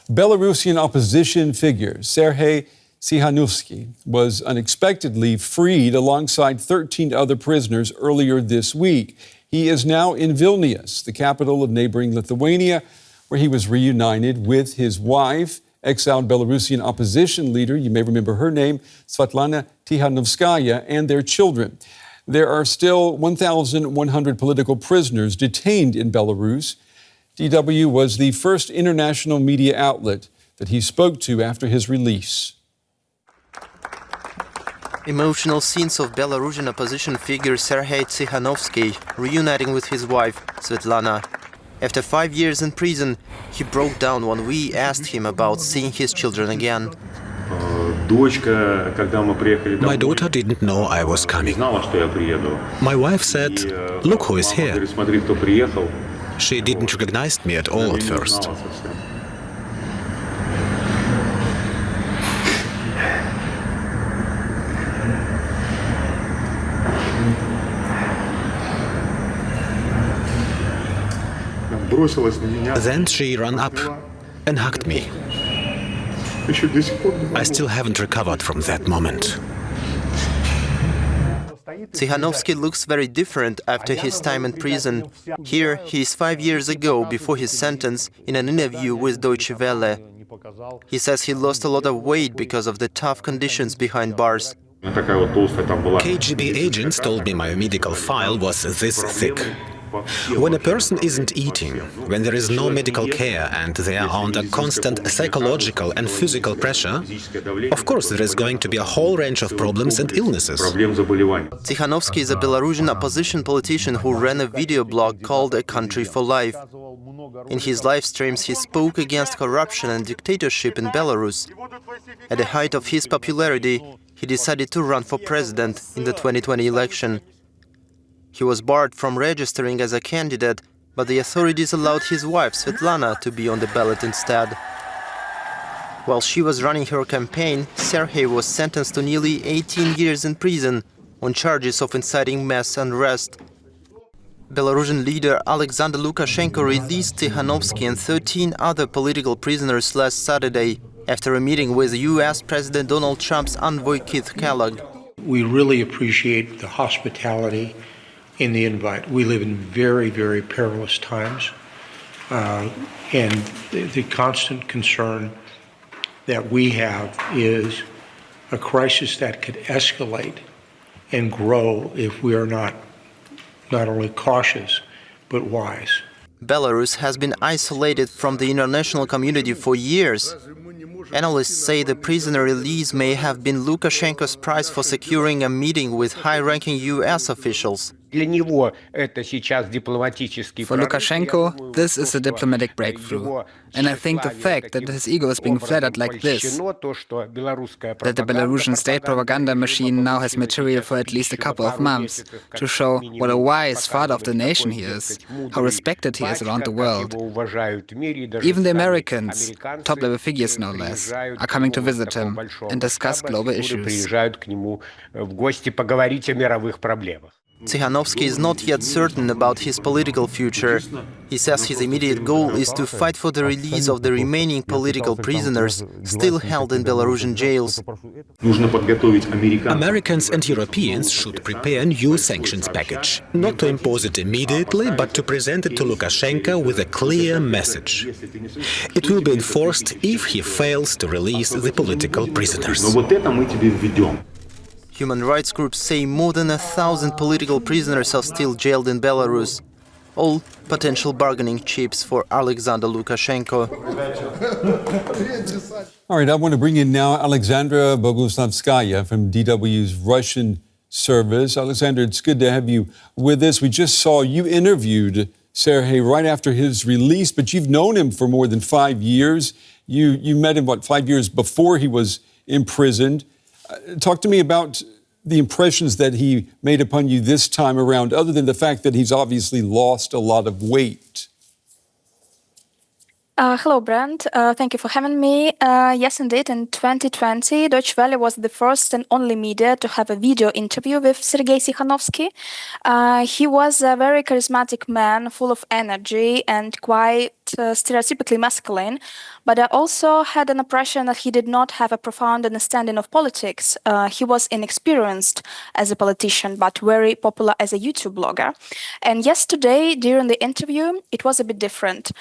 Belarusian opposition figure Siarhei Tsikhanouski was unexpectedly freed alongside 13 other prisoners earlier this week. He is now in Vilnius, the capital of neighboring Lithuania, where he was reunited with his wife, exiled Belarusian opposition leader, you may remember her name, Sviatlana Tsikhanouskaya, and their children. There are still 1,100 political prisoners detained in Belarus. DW was the first international media outlet that he spoke to after his release. Emotional scenes of Belarusian opposition figure Siarhei Tsikhanouski reuniting with his wife, Sviatlana. After 5 years in prison, he broke down when we asked him about seeing his children again. My daughter didn't know I was coming. My wife said, "Look who is here." She didn't recognize me at all at first. Then she ran up and hugged me. I still haven't recovered from that moment. Tsikhanouski looks very different after his time in prison. Here, he is 5 years ago, before his sentence, in an interview with Deutsche Welle. He says he lost a lot of weight because of the tough conditions behind bars. KGB agents told me my medical file was this thick. When a person isn't eating, when there is no medical care and they are under constant psychological and physical pressure, of course there is going to be a whole range of problems and illnesses. Tsikhanouski is a Belarusian opposition politician who ran a video blog called A Country for Life. In his live streams, he spoke against corruption and dictatorship in Belarus. At the height of his popularity, he decided to run for president in the 2020 election. He was barred from registering as a candidate, but the authorities allowed his wife, Sviatlana, to be on the ballot instead. While she was running her campaign, Siarhei was sentenced to nearly 18 years in prison on charges of inciting mass unrest. Belarusian leader Alexander Lukashenko released Tsikhanouski and 13 other political prisoners last Saturday after a meeting with US President Donald Trump's envoy Keith Kellogg. We really appreciate the hospitality in the invite. We live in very, very perilous times, and the constant concern that we have is a crisis that could escalate and grow if we are not only cautious, but wise. Belarus has been isolated from the international community for years. Analysts say the prisoner release may have been Lukashenko's prize for securing a meeting with high-ranking US officials. For Lukashenko, this is a diplomatic breakthrough. And I think the fact that his ego is being flattered like this, that the Belarusian state propaganda machine now has material for at least a couple of months to show what a wise father of the nation he is, how respected he is around the world. Even the Americans, top-level figures no less, are coming to visit him and discuss global issues. Tsikhanouski is not yet certain about his political future. He says his immediate goal is to fight for the release of the remaining political prisoners still held in Belarusian jails. Americans and Europeans should prepare a new sanctions package, not to impose it immediately, but to present it to Lukashenko with a clear message. It will be enforced if he fails to release the political prisoners. Human rights groups say more than 1,000 political prisoners are still jailed in Belarus, all potential bargaining chips for Alexander Lukashenko. All right, I want to bring in now Alexandra Boguslawskaja from DW's Russian service. Alexandra, it's good to have you with us. We just saw you interviewed Siarhei right after his release, but you've known him for more than 5 years. You met him, 5 years before he was imprisoned. Talk to me about the impressions that he made upon you this time around, other than the fact that he's obviously lost a lot of weight. Hello, Brent. Thank you for having me. Yes, indeed, in 2020, Deutsche Welle was the first and only media to have a video interview with Siarhei Tsikhanouski. He was a very charismatic man, full of energy and quite stereotypically masculine, but I also had an impression that he did not have a profound understanding of politics. He was inexperienced as a politician, but very popular as a YouTube blogger. And yesterday, during the interview, it was a bit different.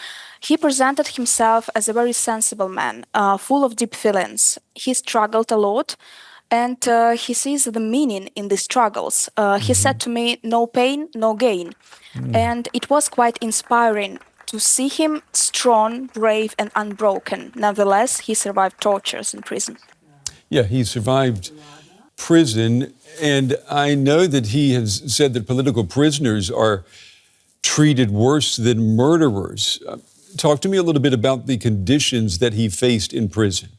He presented himself as a very sensible man, full of deep feelings. He struggled a lot, and he sees the meaning in these struggles. He said to me, "No pain, no gain." And it was quite inspiring to see him strong, brave, and unbroken. Nevertheless, he survived tortures in prison. Yeah, he survived prison, and I know that he has said that political prisoners are treated worse than murderers. Talk to me a little bit about the conditions that he faced in prison.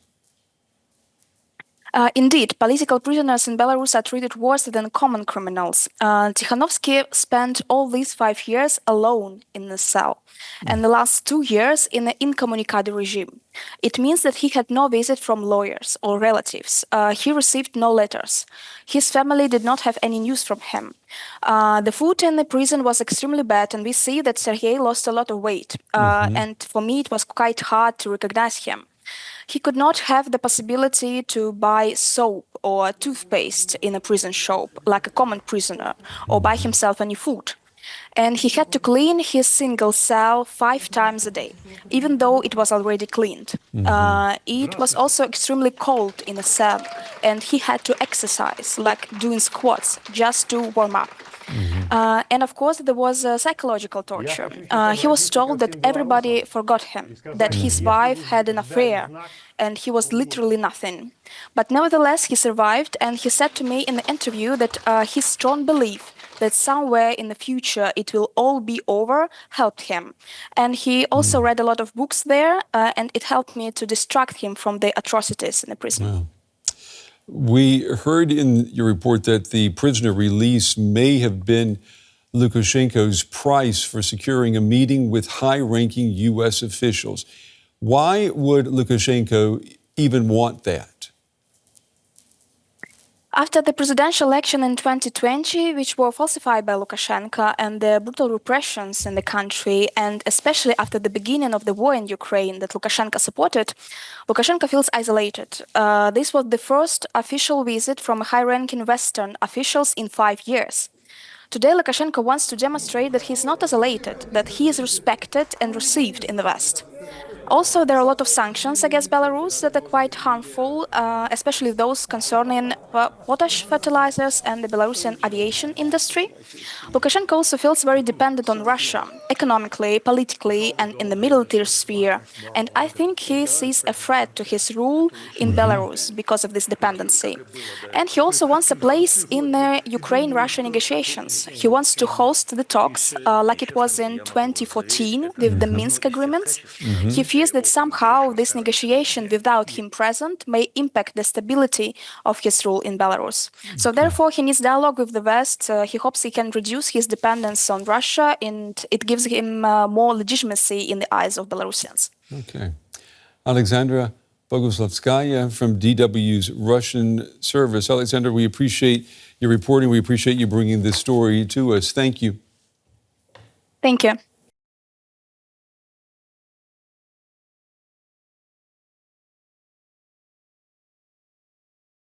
Indeed, political prisoners in Belarus are treated worse than common criminals. Tsikhanouski spent all these 5 years alone in the cell, and the last 2 years in an incommunicado regime. It means that he had no visit from lawyers or relatives. He received no letters. His family did not have any news from him. The food in the prison was extremely bad, and we see that Siarhei lost a lot of weight. And for me, it was quite hard to recognize him. He could not have the possibility to buy soap or toothpaste in a prison shop like a common prisoner, or buy himself any food. And he had to clean his single cell 5 times a day, even though it was already cleaned. It was also extremely cold in the cell, and he had to exercise, like doing squats, just to warm up. And of course, there was psychological torture. He was told that everybody forgot him, that his wife had an affair, and he was literally nothing. But nevertheless, he survived, and he said to me in the interview that his strong belief that somewhere in the future it will all be over helped him. And he also read a lot of books there, and it helped me to distract him from the atrocities in the prison. Wow. We heard in your report that the prisoner release may have been Lukashenko's price for securing a meeting with high-ranking U.S. officials. Why would Lukashenko even want that? After the presidential election in 2020, which were falsified by Lukashenko, and the brutal repressions in the country, and especially after the beginning of the war in Ukraine that Lukashenko supported, Lukashenko feels isolated. This was the first official visit from high-ranking Western officials in 5 years. Today, Lukashenko wants to demonstrate that he is not isolated, that he is respected and received in the West. Also, there are a lot of sanctions against Belarus that are quite harmful, especially those concerning potash fertilizers and the Belarusian aviation industry. Lukashenko also feels very dependent on Russia, economically, politically, and in the military sphere. And I think he sees a threat to his rule in Belarus because of this dependency. And he also wants a place in the Ukraine-Russia negotiations. He wants to host the talks like it was in 2014 with the Minsk agreements. He fears that somehow this negotiation without him present may impact the stability of his rule in Belarus. So therefore, he needs dialogue with the West. He hopes he can reduce his dependence on Russia, and it gives him more legitimacy in the eyes of Belarusians. Okay. Alexandra Boguslawskaja from DW's Russian service. Alexandra, we appreciate your reporting. We appreciate you bringing this story to us. Thank you. Thank you.